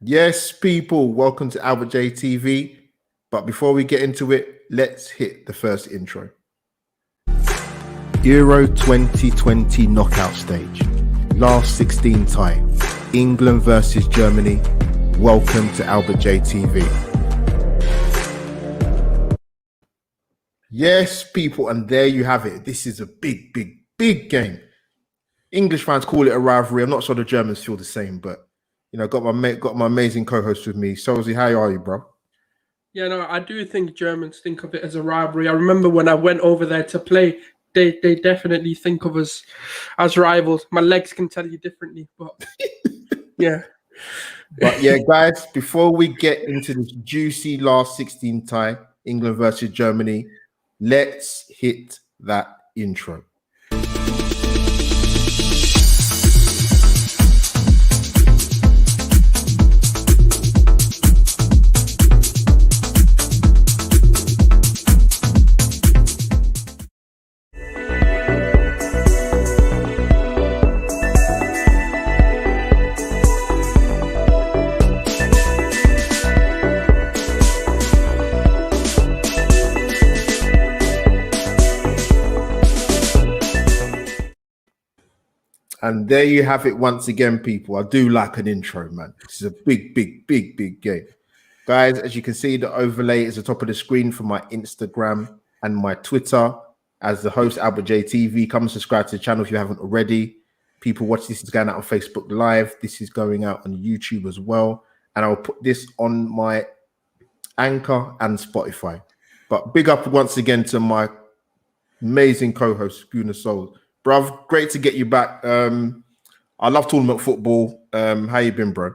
Yes, people, welcome to Albert J TV. But before we get into it, let's hit the first intro. Euro 2020 knockout stage. Last 16 tie. England versus Germany. Welcome to Albert J TV. Yes, people, and there you have it. This is a big game. English fans call it a rivalry. I'm not sure the Germans feel the same, but got my amazing co-host with me. Sozi, how are you, bro? Yeah, no, I do think Germans think of it as a rivalry. I remember when I went over there to play, they definitely think of us as rivals. My legs can tell you differently, but yeah. But yeah, guys, before we get into this juicy last 16 tie, England versus Germany, let's hit that intro. And there you have it once again, people. I do like an intro, man. This is a big game. Guys, as you can see, the overlay is at the top of the screen for my Instagram and my Twitter. As the host, Albert J TV, come and subscribe to the channel if you haven't already. People watch this is going out on Facebook Live. This is going out on YouTube as well. And I'll put this on my Anchor and Spotify. But big up once again to my amazing co-host, Schooner Souls. Bruv, great to get you back. I love tournament football. How you been, bro?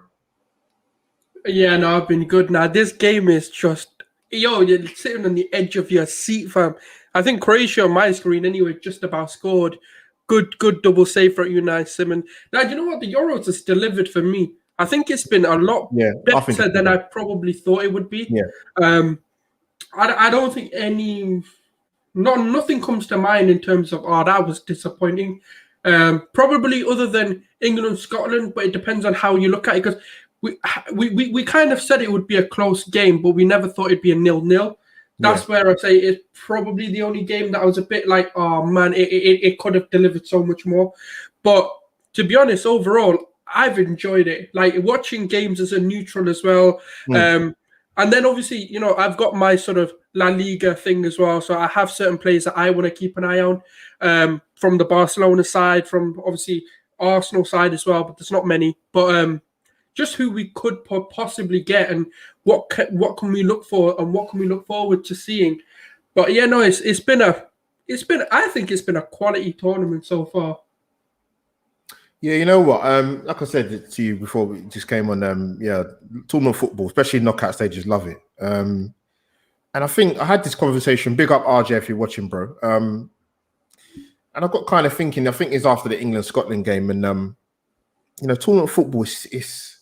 Yeah, no, I've been good. Now, this game is just, you're sitting on the edge of your seat, fam. I think Croatia on my screen, anyway, just about scored. Good double save for Unai Simon. Now, you know what? The Euros has delivered for me. I think it's been a lot better than I probably thought it would be. Yeah. I don't think nothing comes to mind in terms of, that was disappointing. Probably other than England, Scotland, but it depends on how you look at it, because we kind of said it would be a close game, but we never thought it'd be a 0-0. That's where I say it's probably the only game that I was a bit like, oh man, it could have delivered so much more. But to be honest, overall, I've enjoyed it. Like watching games as a neutral as well. And then obviously, I've got my sort of La Liga thing as well. So I have certain players that I want to keep an eye on from the Barcelona side, from obviously Arsenal side as well, but there's not many. But just who we could possibly get and what can we look for and what can we look forward to seeing. But yeah, no, I think it's been a quality tournament so far. Yeah, you know what? Like I said to you before we just came on, tournament football, especially knockout stages, love it. And I think I had this conversation, big up RJ if you're watching, bro. And I got kind of thinking, I think it's after the England-Scotland game, and tournament football is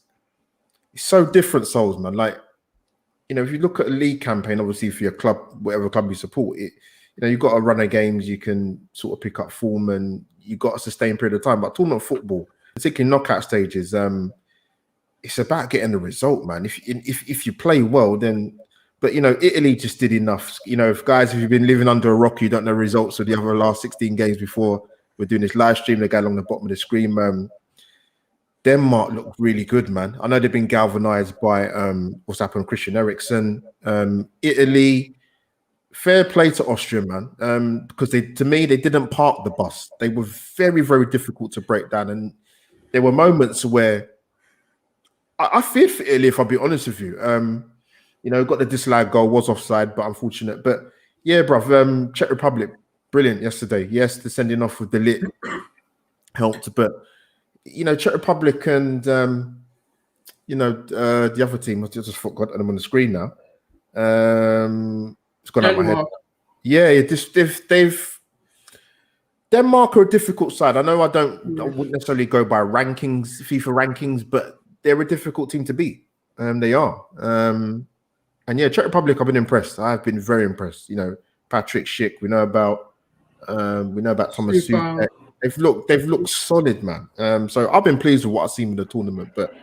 so different, Souls, man. Like, if you look at a league campaign, obviously for your club, whatever club you support, you've got a run of games, you can sort of pick up form and you've got a sustained period of time. But tournament football, particularly knockout stages, it's about getting the result, man. If you play well, then, but Italy just did enough. If you've been living under a rock, you don't know results of the other last 16 games before we're doing this live stream. The guy along the bottom of the screen, Denmark looked really good, man. I know they've been galvanized by what's happened, Christian Eriksen. Italy, fair play to Austria, man, because to me they didn't park the bus. They were very, very difficult to break down, and there were moments where I feared for Italy, if I'll be honest with you. Got the disallowed goal, was offside, but unfortunate. But yeah, bruv, Czech Republic, brilliant yesterday. Yes, the sending off with the lit helped, but Czech Republic and the other team, I just forgot them on the screen now. It's gone out my head. Yeah, Denmark are a difficult side. I know I wouldn't necessarily go by rankings, FIFA rankings, but they're a difficult team to beat. They are. And yeah, Czech Republic, I've been impressed. I've been very impressed. Patrick Schick, we know about Thomas Souček. They've looked solid, man. So I've been pleased with what I've seen in the tournament. But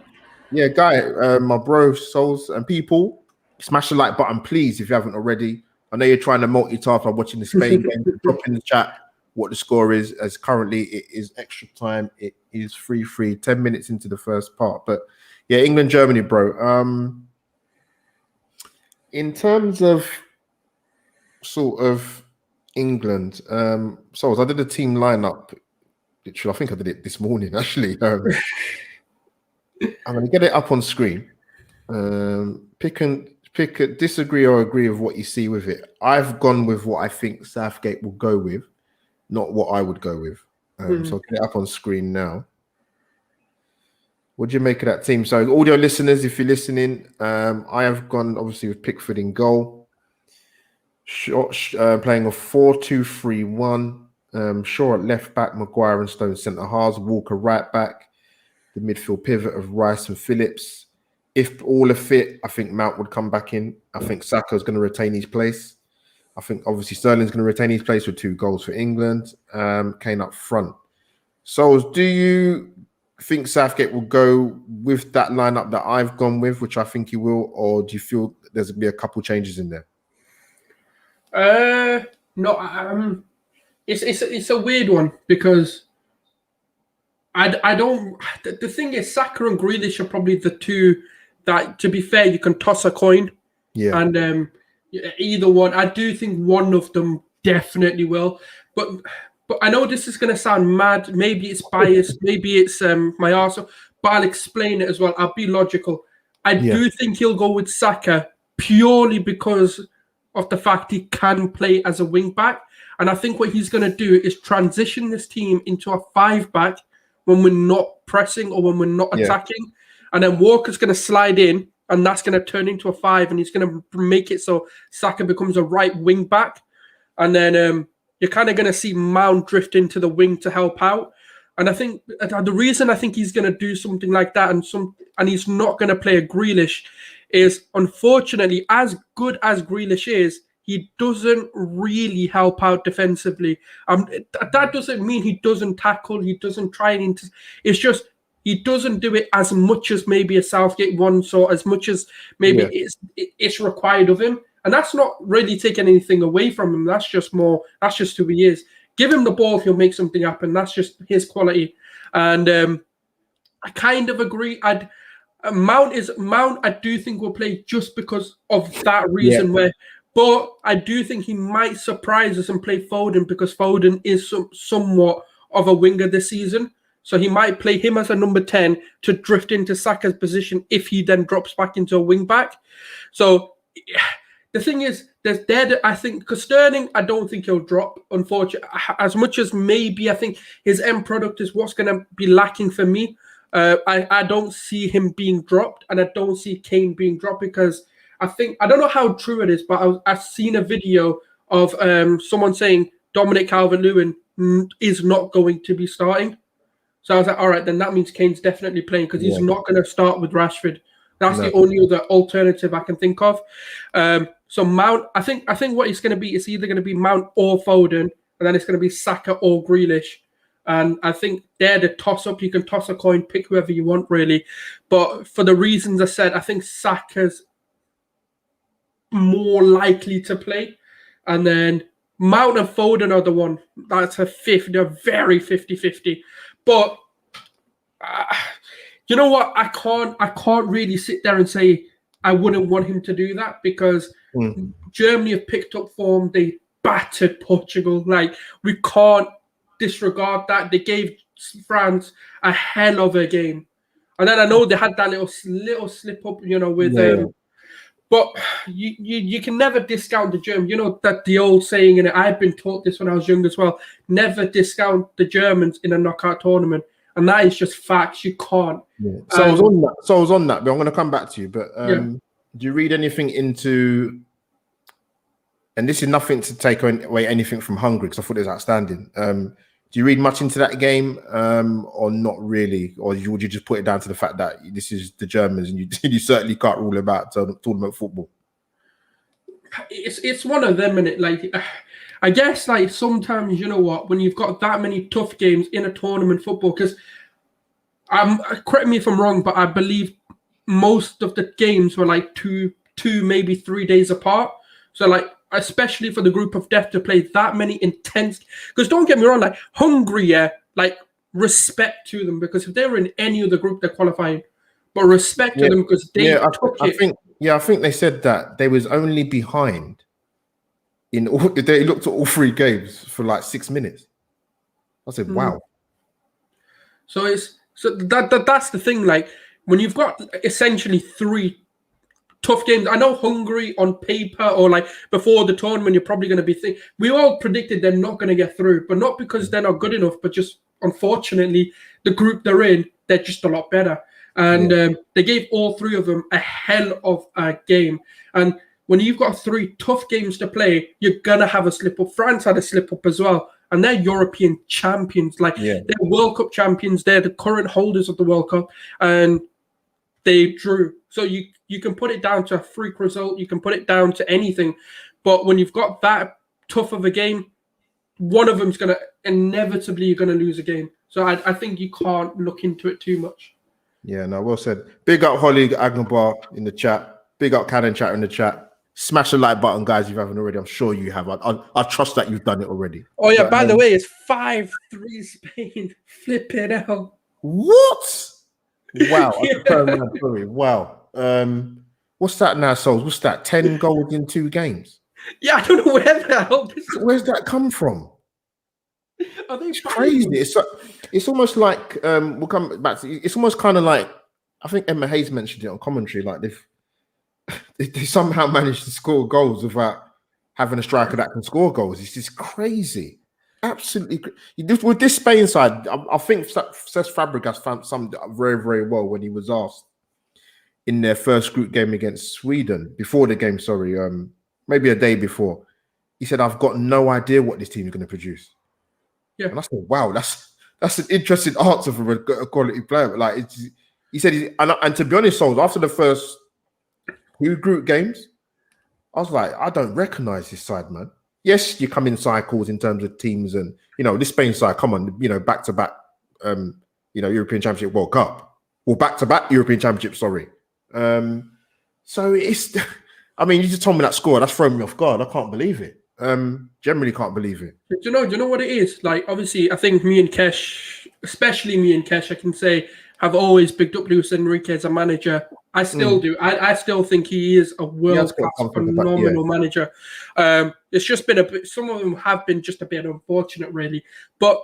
Yeah, Guy, my bro, souls and people, smash the like button, please, if you haven't already. I know you're trying to multitask by watching the Spain game. Drop in the chat what the score is. As currently it is extra time. It is 3-3, 10 minutes into the first part. But yeah, England, Germany, bro. In terms of sort of England, souls, I did a team lineup. Literally, I think I did it this morning, actually. I'm going to get it up on screen. Disagree or agree with what you see with it. I've gone with what I think Southgate will go with, not what I would go with. So I'll get it up on screen now. What do you make of that team? So audio listeners, if you're listening, I have gone obviously with Pickford in goal. Playing a 4-2-3-1. Shaw at left back, Maguire and Stone centre halves, Walker right back. The midfield pivot of Rice and Phillips. If all are fit, I think Mount would come back in. I think Saka's going to retain his place. I think obviously Sterling's going to retain his place with 2 goals for England. Kane up front. So do you think Southgate will go with that lineup that I've gone with, which I think he will, or do you feel there's going to be a couple changes in there? No, it's a weird one because I don't. The thing is, Saka and Grealish are probably the two that, to be fair, you can toss a coin. Yeah. And either one, I do think one of them definitely will. But I know this is going to sound mad. Maybe it's biased. Maybe it's my arsehole. But I'll explain it as well. I'll be logical. I do think he'll go with Saka purely because of the fact he can play as a wing back. And I think what he's going to do is transition this team into a 5-back when we're not pressing or when we're not attacking. And then Walker's going to slide in, and that's going to turn into a 5, and he's going to make it so Saka becomes a right wing back. And then you're kind of going to see Mount drift into the wing to help out. And I think the reason I think he's going to do something like that and he's not going to play a Grealish is, unfortunately, as good as Grealish is, he doesn't really help out defensively. That doesn't mean he doesn't tackle, he doesn't try and it's just he doesn't do it as much as maybe a Southgate wants, or as much as maybe it's required of him. And that's not really taking anything away from him. That's just who he is. Give him the ball, he'll make something happen. That's just his quality. And I kind of agree. Mount, I do think will play just because of that reason. But I do think he might surprise us and play Foden, because Foden is somewhat of a winger this season. So he might play him as a number 10 to drift into Saka's position if he then drops back into a wing back. So the thing is, I think, because Sterling, I don't think he'll drop, unfortunately. As much as maybe I think his end product is what's going to be lacking for me. I don't see him being dropped, and I don't see Kane being dropped, because I don't know how true it is, but I've seen a video of someone saying Dominic Calvert-Lewin is not going to be starting. So I was like, all right, then that means Kane's definitely playing, because he's not going to start with Rashford. That's the only other alternative I can think of. So Mount, I think what it's going to be is either going to be Mount or Foden, and then it's going to be Saka or Grealish. And I think they're the toss-up. You can toss a coin, pick whoever you want, really. But for the reasons I said, I think Saka's more likely to play. And then Mount and Foden are the one. That's a 50. They're very 50-50. But you know what? I can't really sit there and say I wouldn't want him to do that, because Germany have picked up form. They battered Portugal. Like, we can't disregard that. They gave France a hell of a game. And then I know they had that little slip up, with but you can never discount the Germans. You know that the old saying, and I've been taught this when I was young as well, never discount the Germans in a knockout tournament. And that is just facts. You can't. Yeah. So I was on that, but I'm going to come back to you. But do you read anything into, and this is nothing to take away anything from Hungary, because I thought it was outstanding. Do you read much into that game, or not really? Or would you just put it down to the fact that this is the Germans, and you certainly can't rule about tournament football? It's one of them, and I guess sometimes, you know what, when you've got that many tough games in a tournament football, because correct me if I'm wrong, but I believe most of the games were like two, maybe 3 days apart. So like, especially for the group of death to play that many intense, because don't get me wrong, like Hungary, yeah, like respect to them, because if they were in any other group, they're qualifying. But respect to them because they took it. I think they said that they was only behind in all. They looked at all 3 games for like 6 minutes. I said, "Wow." So that's the thing. Like when you've got essentially 3 tough games. I know Hungary on paper or like before the tournament, you're probably going to be thinking. We all predicted they're not going to get through, but not because they're not good enough, but just unfortunately the group they're in, they're just a lot better. And they gave all 3 of them a hell of a game. And when you've got 3 tough games to play, you're going to have a slip up. France had a slip up as well. And they're European champions. Like they're World Cup champions. They're the current holders of the World Cup. And they drew. So you can put it down to a freak result. You can put it down to anything. But when you've got that tough of a game, one of them's going to inevitably, you're going to lose a game. So I think you can't look into it too much. Yeah, no, well said. Big up Holly Agnabar in the chat. Big up Cannon Chat in the chat. Smash the like button, guys, if you haven't already. I'm sure you have. I trust that you've done it already. Oh, yeah, by the way, it's 5-3 Spain. Flip it out. What? Wow. Sorry. Wow. What's that now, Souls? What's that? 10 goals in 2 games? Yeah, I don't know where the hell this is. Where's that come from? It's crazy. It's almost like we'll come back to. It's almost kind of like I think Emma Hayes mentioned it on commentary. Like they somehow managed to score goals without having a striker that can score goals. It's just crazy, absolutely. With this Spain side, I think Cesc Fabregas summed it up very, very well when he was asked in their first group game against Sweden before the game. Sorry, maybe a day before. He said, "I've got no idea what this team is going to produce." Yeah, and I said, "Wow, that's an interesting answer for a quality player." Like he said, and to be honest, Souls, after the first 2 group games, I was like, I don't recognize this side, man. Yes, you come in cycles in terms of teams, and this Spain side, come on, back to back, European Championship, World Cup, or back to back European Championship. Sorry, so it's. I mean, you just told me that score. That's thrown me off guard. I can't believe it. Generally can't believe it. Do you know what it is? Like, obviously, I think me and Kesh, especially me and Kesh, I can say, have always picked up Luis Enrique as a manager. I still do. I still think he is a world-class, phenomenal manager. It's just been a bit. Some of them have been just a bit unfortunate, really. But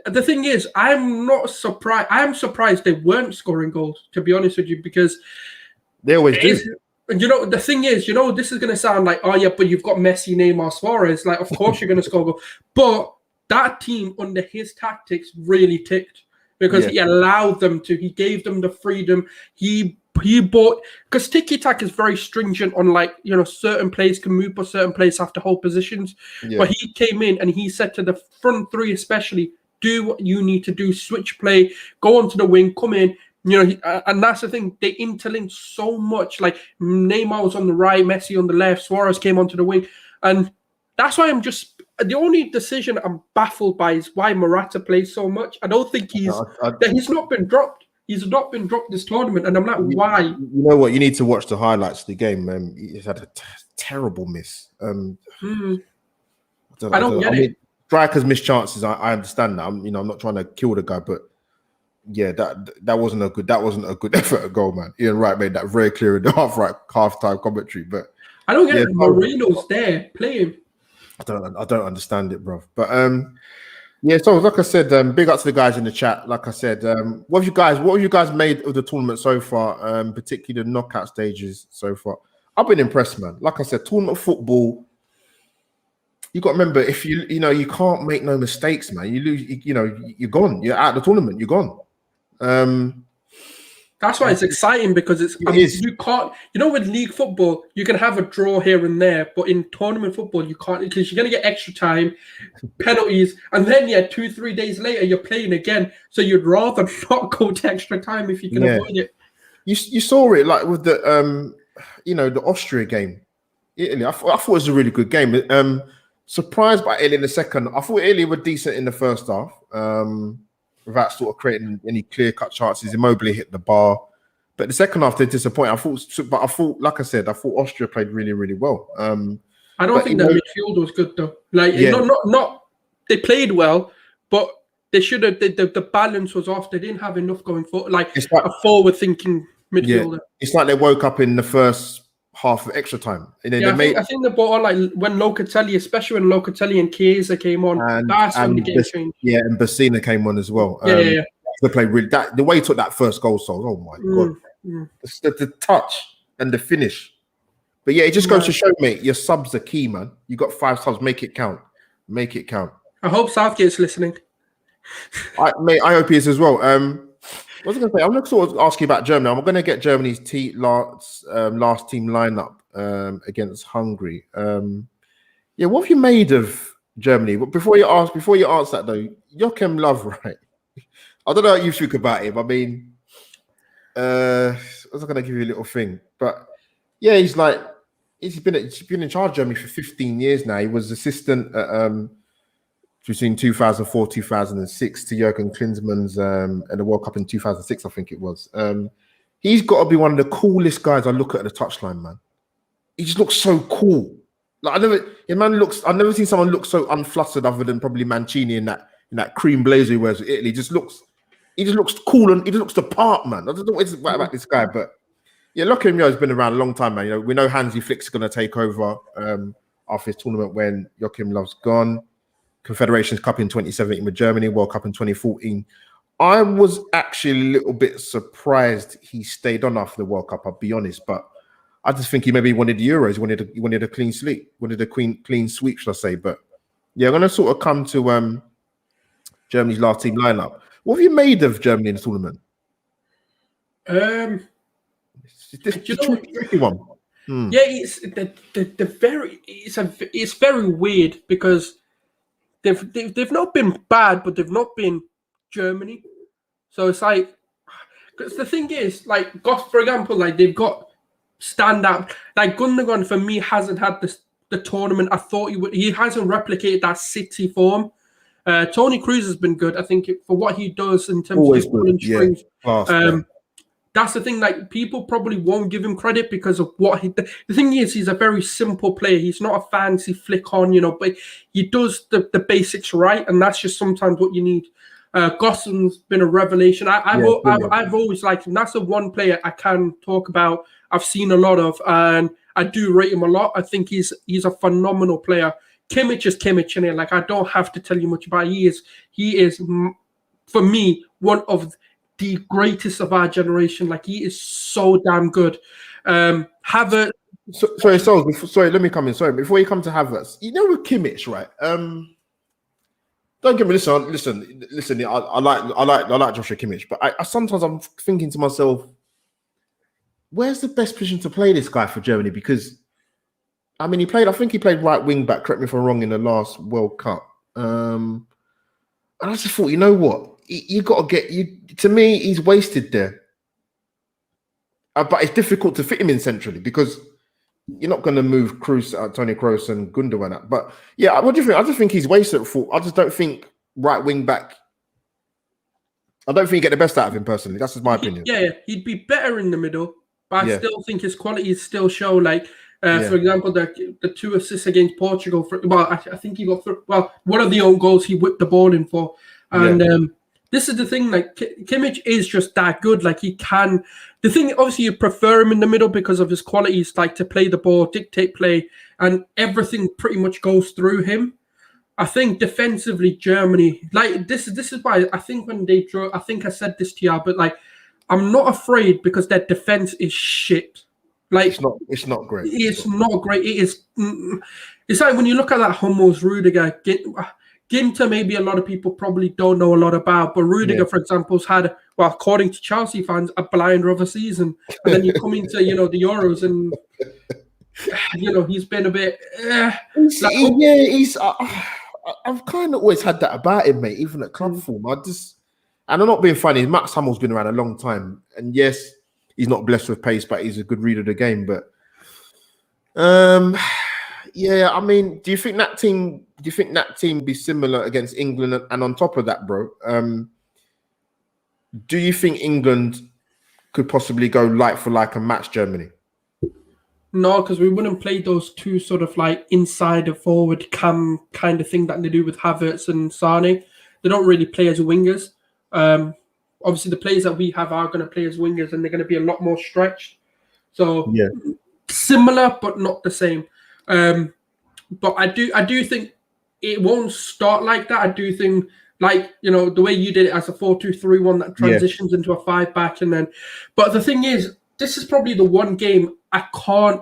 the thing is, I'm not surprised. I'm surprised they weren't scoring goals, to be honest with you, because they always do. The thing is, this is going to sound like, oh, yeah, but you've got Messi, Neymar, Suarez. Like, of course you're going to score goals. But that team, under his tactics, really ticked because he allowed them to. He gave them the freedom. He bought, because tiki-taka is very stringent on, like, certain players can move, but certain players have to hold positions. Yeah. But he came in and he said to the front 3 especially, do what you need to do, switch play, go onto the wing, come in. And that's the thing. They interlinked so much. Like Neymar was on the right, Messi on the left, Suarez came onto the wing, and that's why I'm just. The only decision I'm baffled by is why Morata plays so much. I don't think he's not been dropped. He's not been dropped this tournament, and I'm like, why? You know what? You need to watch the highlights of the game. He's had a terrible miss. I don't get it. Strikers miss chances. I understand that. I'm not trying to kill the guy, but. Yeah, that wasn't a good effort at goal, man. Ian Wright made that very clear in the half-time commentary. But I don't get it. Moreno's there playing. I don't understand it, bro. But so like I said, big up to the guys in the chat. Like I said, what have you guys made of the tournament so far? Particularly the knockout stages so far. I've been impressed, man. Like I said, tournament football. You got to remember, if you can't make no mistakes, man. You lose, you're gone. You're out of the tournament. You're gone. That's why it's exciting, because you can't. With league football, you can have a draw here and there, but in tournament football, you can't, because you're gonna get extra time, penalties, and then 2-3 days later you're playing again. So you'd rather not go to extra time if you can avoid it. You saw it like with the the Austria game, Italy. I thought it was a really good game. Surprised by Italy in the second. I thought Italy were decent in the first half. Without sort of creating any clear-cut chances. Immobile hit the bar. But the second half, they disappointed. I thought, like I said, I thought Austria played really, really well. I don't think their midfield was good though. Like, Yeah. not they played well, but they should have. The balance was off. They didn't have enough going forward, like a forward-thinking midfielder. Yeah, it's like they woke up in the first half of extra time. And then I think they brought on, like, when Locatelli, especially when Locatelli and Chiesa came on, that's when the game changed. Yeah, and Bassina came on as well. Yeah. They played really the way he took that first goal. So, oh my god, the touch and the finish. But yeah, it just goes to show, mate, your subs are key, man. You got 5 subs, make it count. Make it count. I hope Southgate's listening. I hope he is as well. What was I going to say? I'm going to sort of ask you about Germany. I'm going to get Germany's last team lineup against Hungary. Yeah, what have you made of Germany? But before you answer that though, Joachim Löw, right? I don't know how you think about him. I mean, I was going to give you a little thing, but yeah, he's been in charge of Germany for 15 years now. He was assistant at, between 2004 2006 to Jurgen Klinsmann's at the World Cup in 2006, I think it was. He's got to be one of the coolest guys I look at the touchline, man. He just looks so cool. Like I've never seen someone look so unflustered other than probably Mancini in that cream blazer he wears with Italy. He just looks cool and he just looks the part, man. I don't know what it's about this guy, but yeah, Joachim Löw has been around a long time, man. You know, we know Hansi Flick's going to take over after his tournament when Joachim Löw's gone. Confederations Cup in 2017 with Germany, World Cup in 2014. I was actually a little bit surprised he stayed on after the World Cup, I'll be honest, but I just think he maybe wanted the Euros, he wanted a clean sweep, clean sweep, should I say. But yeah, I'm going to sort of come to Germany's last team lineup. What have you made of Germany in the tournament? It's a tricky one. Yeah, it's very weird because they've not been bad, but they've not been Germany. So it's like, because the thing is, like, for example, like they've got standout. Like Gundogan for me hasn't had the tournament I thought he would. He hasn't replicated that City form. Tony Cruz has been good, I think, for what he does in terms of pulling strings. That's the thing. Like, people probably won't give him credit because of what he. The thing is, he's a very simple player. He's not a fancy flick on, but he does the basics right, and that's just sometimes what you need. Goslin's been a revelation. I've always liked him. That's the one player I can talk about. I've seen a lot of, and I do rate him a lot. I think he's a phenomenal player. Kimmich is Kimmich, and like, I don't have to tell you much about. He is for me one of the greatest of our generation. Like, he is so damn good. Havertz. Sorry, let me come in. Sorry, before you come to Havertz, with Kimmich, right? Don't get me. Listen. I like Joshua Kimmich, but I sometimes I'm thinking to myself, where's the best position to play this guy for Germany? Because I mean, I think he played right wing back. Correct me if I'm wrong, in the last World Cup. And I just thought, you know what? You got to get to me. He's wasted there, but it's difficult to fit him in centrally because you're not going to move Tony Kroos and Gundogan out. But yeah, what do you think? I just think he's wasted. I just don't think right wing back. I don't think you get the best out of him personally. That's just my opinion. Yeah, he'd be better in the middle, but I still think his qualities still show. Like, for example, the 2 assists against Portugal. I think he got one of the own goals he whipped the ball in for, and. This is the thing, like, Kimmich is just that good. Like, he can. The thing, obviously, you prefer him in the middle because of his qualities, like to play the ball, dictate play, and everything pretty much goes through him. I think defensively, Germany, like, this is why I think when they draw, I think I said this to you, but like, I'm not afraid because their defense is shit. Like, it's not great. It's not great. It is. It's like when you look at that Hummels, Rudiger, Ginter, maybe a lot of people probably don't know a lot about, but Rudiger, for example, has had, well, according to Chelsea fans, a blinder of a season. And then you come into, the Euros and, he's been a bit... I've kind of always had that about him, mate, even at club form. And I'm not being funny, Max Hummel's been around a long time. And yes, he's not blessed with pace, but he's a good reader of the game. But, yeah, I mean, do you think that team be similar against England? And on top of that, bro, do you think England could possibly go like for like and match Germany? No, because we wouldn't play those two sort of like inside and forward cam kind of thing that they do with Havertz and Sane. They don't really play as wingers. Obviously, the players that we have are going to play as wingers, and they're going to be a lot more stretched. So Yeah, similar, but not the same. But I do think it won't start like that. I do think, like, the way you did it as a 4-2-3-1 that transitions into a 5-back, and then. But the thing is, this is probably the one game I can't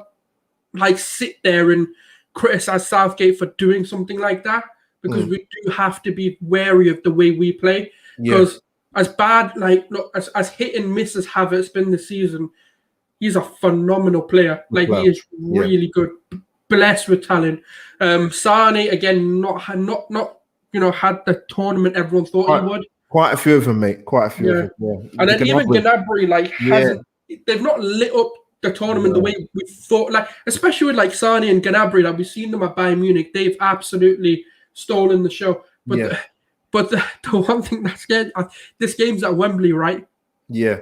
like sit there and criticize Southgate for doing something like that, because we do have to be wary of the way we play. Because as bad, like, look, as hit and miss as Havertz been this season, he's a phenomenal player. Like, he is really good, blessed with talent. Sane, again, not had the tournament everyone thought he would. Quite a few of them, mate. Quite a few of them. Yeah. And then even Gnabry, like, hasn't. They've not lit up the tournament the way we thought. Like, especially with like Sane and Gnabry, like we've seen them at Bayern Munich. They've absolutely stolen the show. But the one thing that's scared, this game's at Wembley, right? Yeah.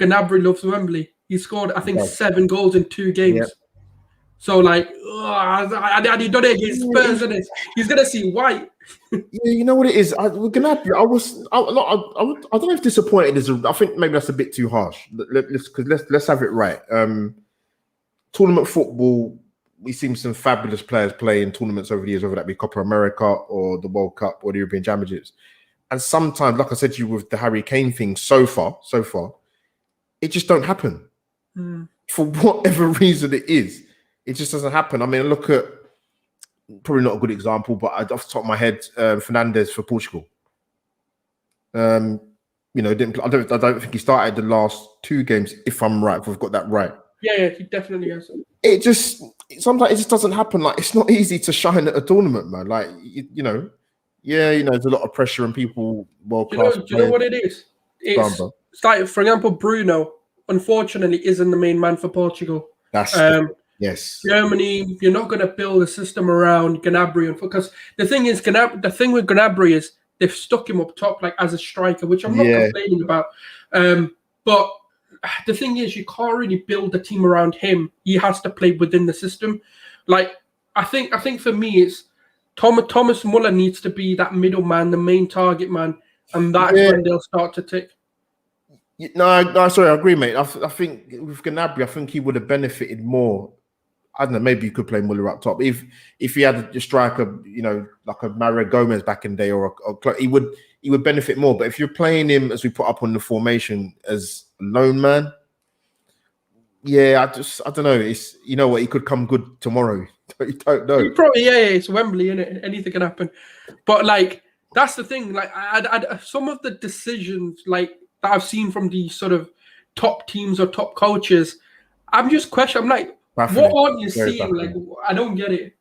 Gnabry loves Wembley. He scored, I think, 7 goals in 2 games. Yeah. So, like, and he done it against Spurs, isn't it? He's gonna see white. Yeah, you know what it is. Gnabry, I don't know if disappointed is. I think maybe that's a bit too harsh. Let's have it right. Tournament football, we've seen some fabulous players play in tournaments over the years, whether that be Copa America or the World Cup or the European Championships. And sometimes, like I said to you with the Harry Kane thing, so far, it just don't happen. For whatever reason it is. It just doesn't happen. I mean, look at, probably not a good example, but off the top of my head, Fernandes for Portugal. I don't think he started the last 2 games, if I'm right, if we've got that right. Yeah, he definitely has. Sometimes it just doesn't happen. Like, it's not easy to shine at a tournament, man. Like, there's a lot of pressure and people world class. Do you know what it is? It's like, for example, Bruno, unfortunately, isn't the main man for Portugal. That's yes. Germany, you're not going to build a system around Gnabry, because the thing with Gnabry is they've stuck him up top, like, as a striker, which I'm not complaining about. But the thing is, you can't really build a team around him. He has to play within the system. Like, I think for me, it's Thomas Muller needs to be that middleman, the main target man, and that's when they'll start to tick. No, sorry, I agree, mate. I think with Gnabry, I think he would have benefited more. I don't know, maybe you could play Muller up top. If he had a striker, like a Mario Gomez back in the day, he would benefit more. But if you're playing him, as we put up on the formation, as a lone man, I don't know. It's, he could come good tomorrow. You don't know. You probably, it's Wembley, innit? Anything can happen. But, like, that's the thing. Like, some of the decisions, like, that I've seen from these sort of top teams or top coaches, I'm just questioning. I'm like, what aren't you seeing? Like, I don't get it.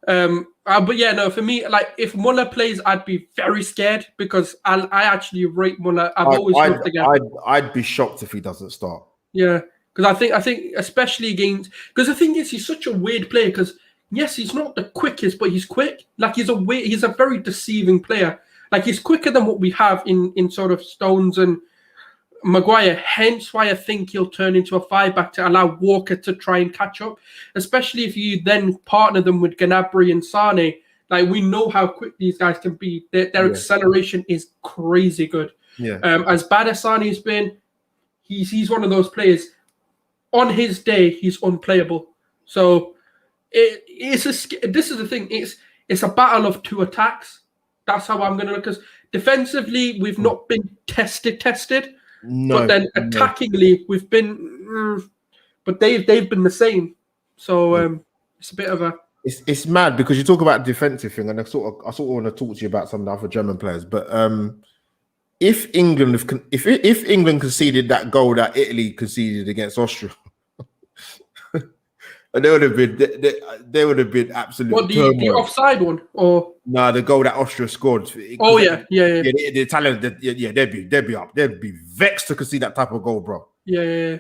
But yeah, no, for me, like, if Muller plays, I'd be very scared, because I actually rate Muller. I've always loved the guy. I'd be shocked if he doesn't start. Yeah, because I think especially against, because the thing is, he's such a weird player. Because yes, he's not the quickest, but he's quick. Like, he's a very deceiving player. Like, he's quicker than what we have in sort of Stones and Maguire, hence why I think he'll turn into a 5-back to allow Walker to try and catch up, especially if you then partner them with Gnabry and Sane. Like, we know how quick these guys can be. Their acceleration is crazy good. Yeah. As bad as Sane's been, he's one of those players. On his day, he's unplayable. So this is the thing. It's a battle of 2 attacks. That's how I'm going to look. Because defensively, we've not been tested. No, but then attackingly, we've been, but they've been the same. So it's a bit of a. It's mad, because you talk about the defensive thing, and I sort of want to talk to you about some of the other German players. But if England conceded that goal that Italy conceded against Austria, there would have been absolute. What, the offside one, or no, the goal that Austria scored? Oh yeah. The Italians, they'd be up. They'd be vexed to concede that type of goal, bro. Yeah.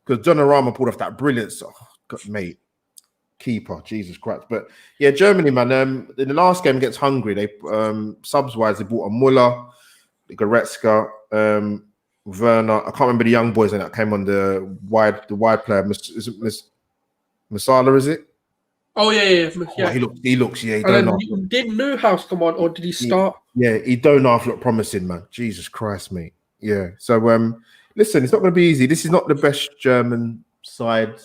Because Donnarumma pulled off that brilliance. Oh, God, mate, keeper, Jesus Christ. But yeah, Germany, man. In the last game against Hungary, they subs wise they bought a Muller, the Goretzka. Werner. I can't remember the young boys that came on the wide player. Is it Masala? Is it? Oh yeah. Oh, he looks. Yeah, he And don't then know. did Newhouse come on, or did he start? He don't half look promising, man. Jesus Christ, mate. Yeah. So listen, it's not going to be easy. This is not the best German side.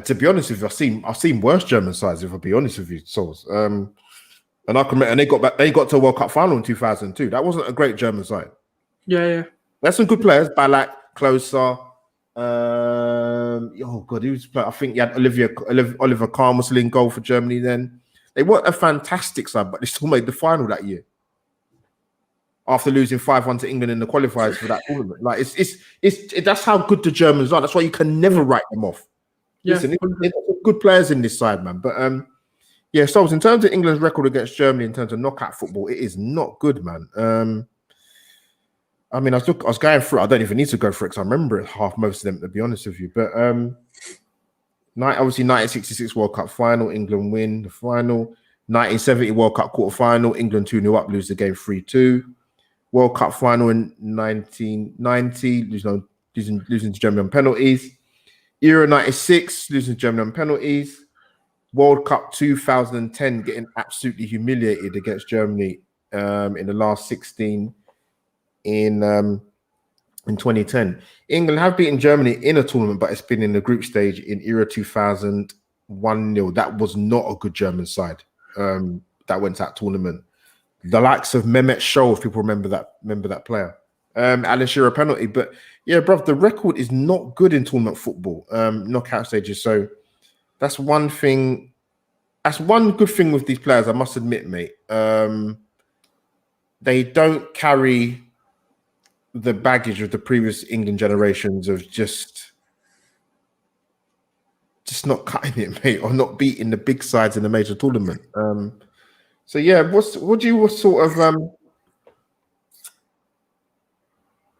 To be honest with you, I've seen worse German sides. If I'll be honest with you, Souls. And I can remember, and they got to a World Cup final in 2002. That wasn't a great German side. Yeah. There's some good players. Ballack, Klose. Oh God, he was playing. I think you had Oliver Kahn was still in goal for Germany then. They weren't a fantastic side, but they still made the final that year. After losing 5-1 to England in the qualifiers for that tournament. Like it's that's how good the Germans are. That's why you can never write them off. Yeah. Listen, there's good players in this side, man. But yeah, so in terms of England's record against Germany in terms of knockout football, it is not good, man. I mean, I was going through. I don't even need to go through it because I remember most of them, to be honest with you. But obviously 1966 World Cup final, England win the final. 1970 World Cup quarter final, England 2-0 up, lose the game 3-2. World Cup final in 1990, losing to Germany on penalties. Euro 96, losing to Germany on penalties. World Cup 2010, getting absolutely humiliated against Germany in the last 16 in 2010. England have beaten Germany in a tournament, but it's been in the group stage in Euro 2000, 1-0. That was not a good German side that went to that tournament. The likes of Mehmet Scholl, if people remember that player. Alan Shearer penalty. But yeah, bruv, the record is not good in tournament football, knockout stages. So that's one thing. That's one good thing with these players, I must admit, mate. They don't carry the baggage of the previous England generations of just not cutting it, mate, or not beating the big sides in the major tournament. So yeah, what sort of I'm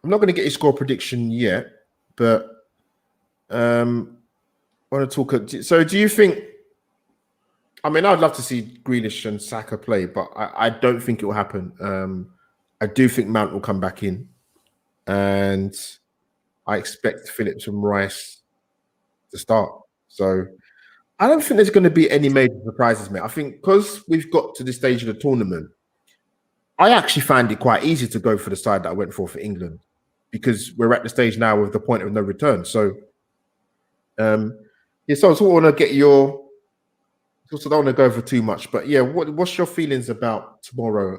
not going to get your score prediction yet, but I want to talk. So do you think? I mean, I'd love to see Grealish and Saka play, but I don't think it will happen. I do think Mount will come back in, and I expect Phillips and Rice to start. So I don't think there's going to be any major surprises, mate. I think because we've got to this stage of the tournament, I actually find it quite easy to go for the side that I went for England, because we're at the stage now with the point of no return. So, yeah, so I just want to get your. Also, don't want to go over too much, but yeah, what's your feelings about tomorrow?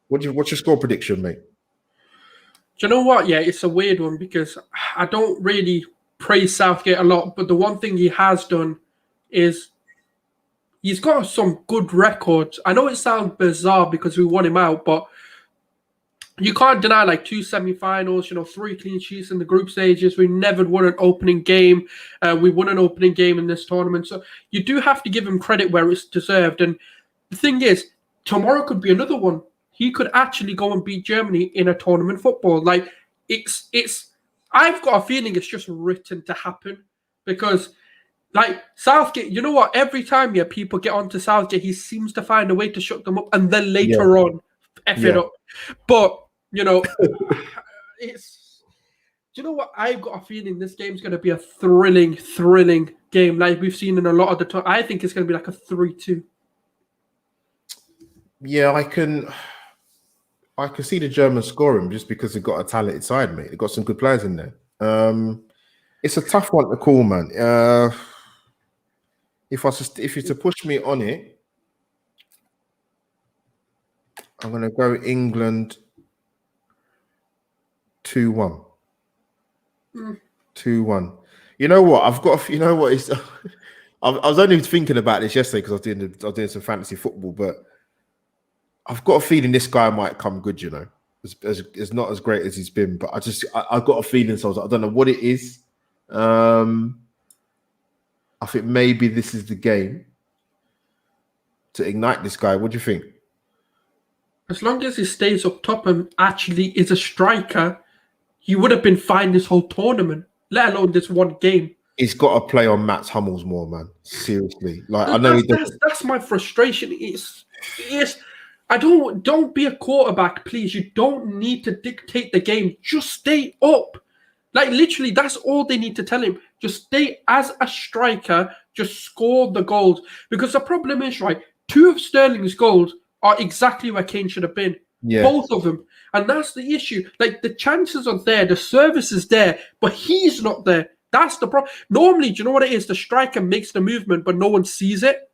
What's your score prediction, mate? Do you know what? Yeah, it's a weird one because I don't really praise Southgate a lot, but the one thing he has done is he's got some good records. I know it sounds bizarre because we won him out, but you can't deny like 2 semi-finals, 3 clean sheets in the group stages. We never won an opening game. We won an opening game in this tournament. So you do have to give him credit where it's deserved. And the thing is, tomorrow could be another one. He could actually go and beat Germany in a tournament football. Like it's I've got a feeling it's just written to happen because like Southgate, you know what? Every time people get onto Southgate, he seems to find a way to shut them up and then later on it up. But it's. Do you know what? I've got a feeling this game's going to be a thrilling game, like we've seen in a lot of the time. I think it's going to be like a 3-2. Yeah, I can see the Germans scoring just because they've got a talented side, mate. They've got some good players in there. It's a tough one to call, man. If you're to push me on it, I'm going to go England 2-1. 2-1. You know what? I was only thinking about this yesterday because I was doing some fantasy football, but I've got a feeling this guy might come good. It's not as great as he's been, but I've got a feeling. So I don't know what it is. I think maybe this is the game to ignite this guy. What do you think? As long as he stays up top and actually is a striker, he would have been fine this whole tournament, let alone this one game. He's got to play on Mats Hummels more, man. Seriously, like I know that's my frustration. It's don't be a quarterback, please. You don't need to dictate the game. Just stay up. Like literally, that's all they need to tell him. Just stay as a striker, just score the goals. Because the problem is, right, 2 of Sterling's goals are exactly where Kane should have been. Yeah. Both of them. And that's the issue. Like the chances are there, the service is there, but he's not there. That's the problem. Normally, do you know what it is? The striker makes the movement, but no one sees it.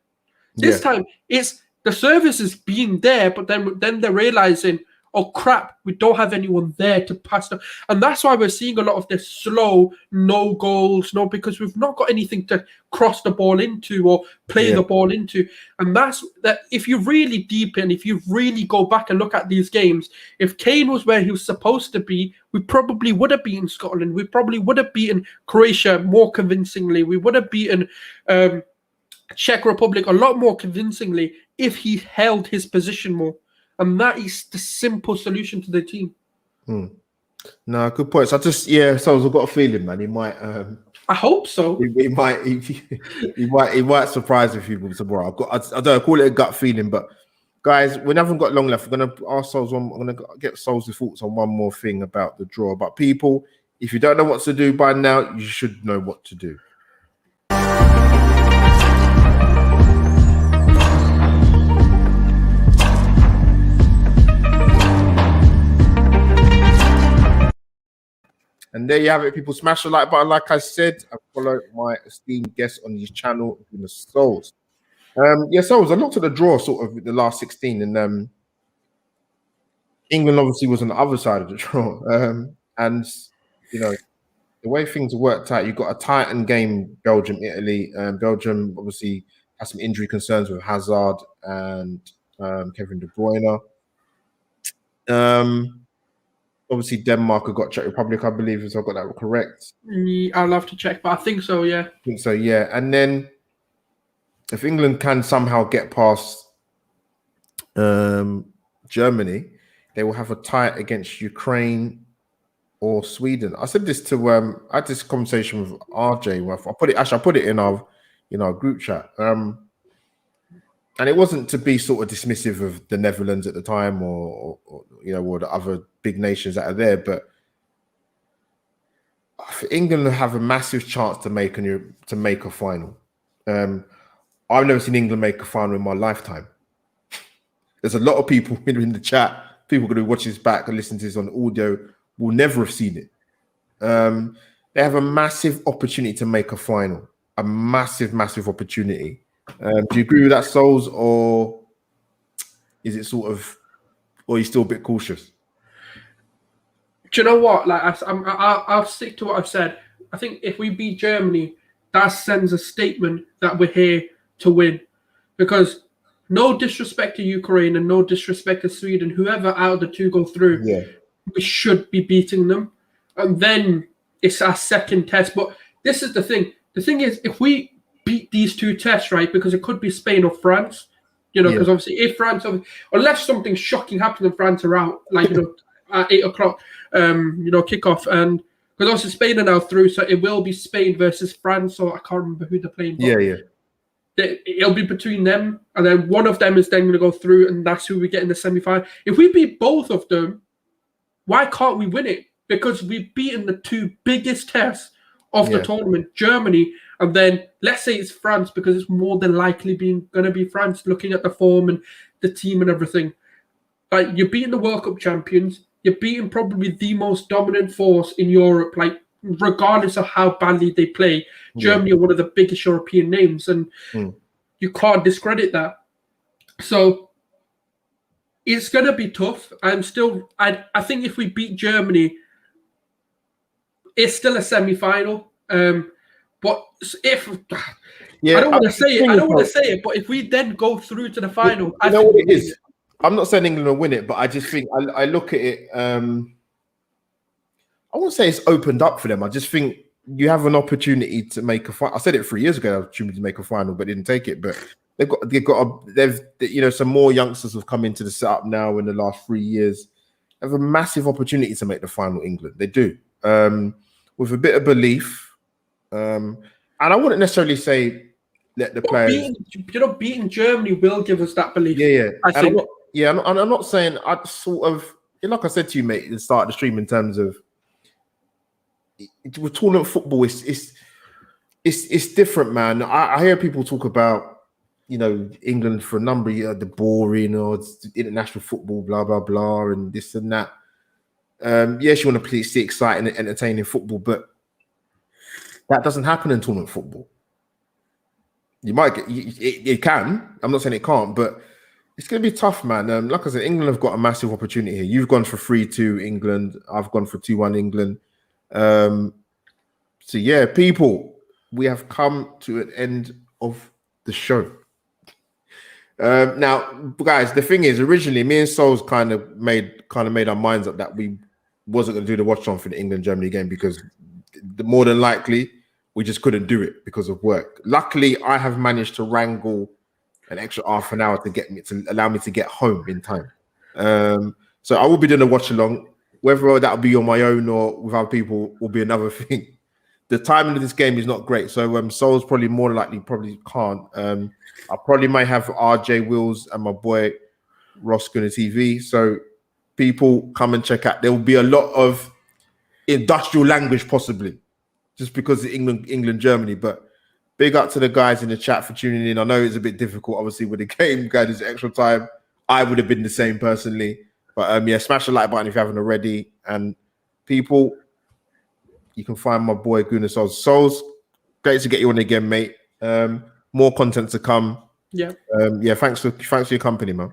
This time, it's the service is being there, but then they're realizing, oh crap, we don't have anyone there to pass them. And that's why we're seeing a lot of this slow, no goals, because we've not got anything to cross the ball into or play the ball into. And that's that. If you really deepen, if you really go back and look at these games, if Kane was where he was supposed to be, we probably would have beaten Scotland. We probably would have beaten Croatia more convincingly. We would have beaten Czech Republic a lot more convincingly if he held his position more. And that is the simple solution to the team. No, good points. So I've got a feeling, man. He might. I hope so. He might surprise a few people tomorrow. I don't call it a gut feeling, but guys, we haven't got long left. We're gonna ask Souls I'm gonna get Souls' thoughts on one more thing about the draw. But people, if you don't know what to do by now, you should know what to do. And there you have it, people. Smash the like button, like I said, and follow my esteemed guests on his channel, the Souls. Souls, a lot of the draw sort of the last 16, and England obviously was on the other side of the draw. And the way things worked out, you've got a Titan game, Belgium, Italy. Belgium obviously has some injury concerns with Hazard and Kevin De Bruyne. Obviously, Denmark have got Czech Republic, I believe, if I got that correct. I'll have to check, but I think so, yeah. I think so, yeah. And then if England can somehow get past Germany, they will have a tie against Ukraine or Sweden. I said this to I had this conversation with RJ. I put it in our group chat. And it wasn't to be sort of dismissive of the Netherlands at the time or the other big nations that are there, but England have a massive chance to make a final. I've never seen England make a final in my lifetime. There's a lot of people in the chat, people going to watch this back and listen to this on audio, will never have seen it. They have a massive opportunity to make a final, a massive, massive opportunity. Do you agree with that, Souls, or is it or are you still a bit cautious? Do you know what? Like I'll stick to what I've said. I think if we beat Germany, that sends a statement that we're here to win. Because no disrespect to Ukraine and no disrespect to Sweden, whoever out of the two go through, we should be beating them. And then it's our second test. But this is the thing. The thing is, if we beat these two tests, right, because it could be Spain or France, because obviously if France, unless something shocking happens and France are out, like, at 8 o'clock, kickoff, and because obviously Spain are now through, so it will be Spain versus France, or I can't remember who they're playing. It'll be between them, and then one of them is then going to go through, and that's who we get in the semi-final. If we beat both of them, why can't we win it? Because we've beaten the two biggest tests of the tournament, Germany, and then let's say it's France, because it's more than likely going to be France, looking at the form and the team and everything. Like, you're beating the World Cup champions, you're beating probably the most dominant force in Europe, like, regardless of how badly they play. Germany are one of the biggest European names, and you can't discredit that. So it's going to be tough. I think if we beat Germany, it's still a semi-final. But if I don't want to say it, but if we then go through to the final, I know what it is. I'm not saying England will win it, but I just think I look at it. I won't say it's opened up for them. I just think you have an opportunity to make a final. I said it 3 years ago, opportunity to make a final, but didn't take it. But they've some more youngsters have come into the setup now in the last 3 years. They have a massive opportunity to make the final. England, they do, with a bit of belief. And I wouldn't necessarily say let the players. Beating Germany will give us that belief. I think. yeah, I'm not saying I sort of, like I said to you, mate, at the start of the stream, in terms of with tournament football, it's different, man. I hear people talk about, England for a number of years, the boring or it's international football, blah blah blah, and this and that. Yes, you want to see exciting and entertaining football, but that doesn't happen in tournament football. You might get it can. I'm not saying it can't, but it's going to be tough, man. Like I said, England have got a massive opportunity here. You've gone for 3-2 England. I've gone for 2-1 England. So yeah, people, we have come to an end of the show. Now, guys, the thing is, originally, me and Souls kind of made our minds up that we wasn't going to do the watch on for the England-Germany game because more than likely we just couldn't do it because of work. Luckily, I have managed to wrangle an extra half an hour to allow me to get home in time. So I will be doing a watch along. Whether that'll be on my own or with other people will be another thing. The timing of this game is not great, so Sol's probably more likely can't. I probably might have RJ Wills and my boy Ross Gunner TV. So people come and check out. There will be a lot of industrial language possibly, just because of England Germany. But big up to the guys in the chat for tuning in. I know it's a bit difficult, obviously, with the game going into extra time. I would have been the same personally. But yeah, smash the like button if you haven't already. And people, you can find my boy Guna Souls. Great to get you on again, mate. More content to come. Yeah. Yeah, thanks for your company, man.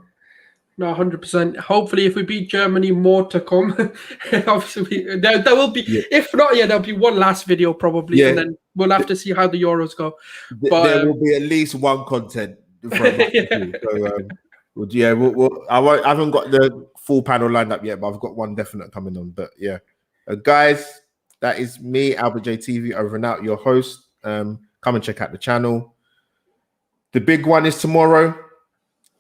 No, 100%. Hopefully, if we beat Germany, more to come. Obviously, there will be. Yeah. If not, there'll be one last video probably, and then we'll have to see how the Euros go. But there will be at least one content. I haven't got the full panel lined up yet, but I've got one definite coming on. But yeah, guys, that is me, Albert J TV, over and out, your host. Come and check out the channel. The big one is tomorrow.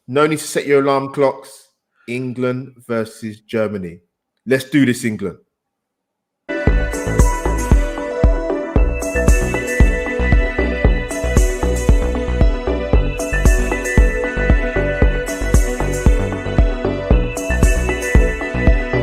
No need to set your alarm clocks. England versus Germany. Let's do this, England.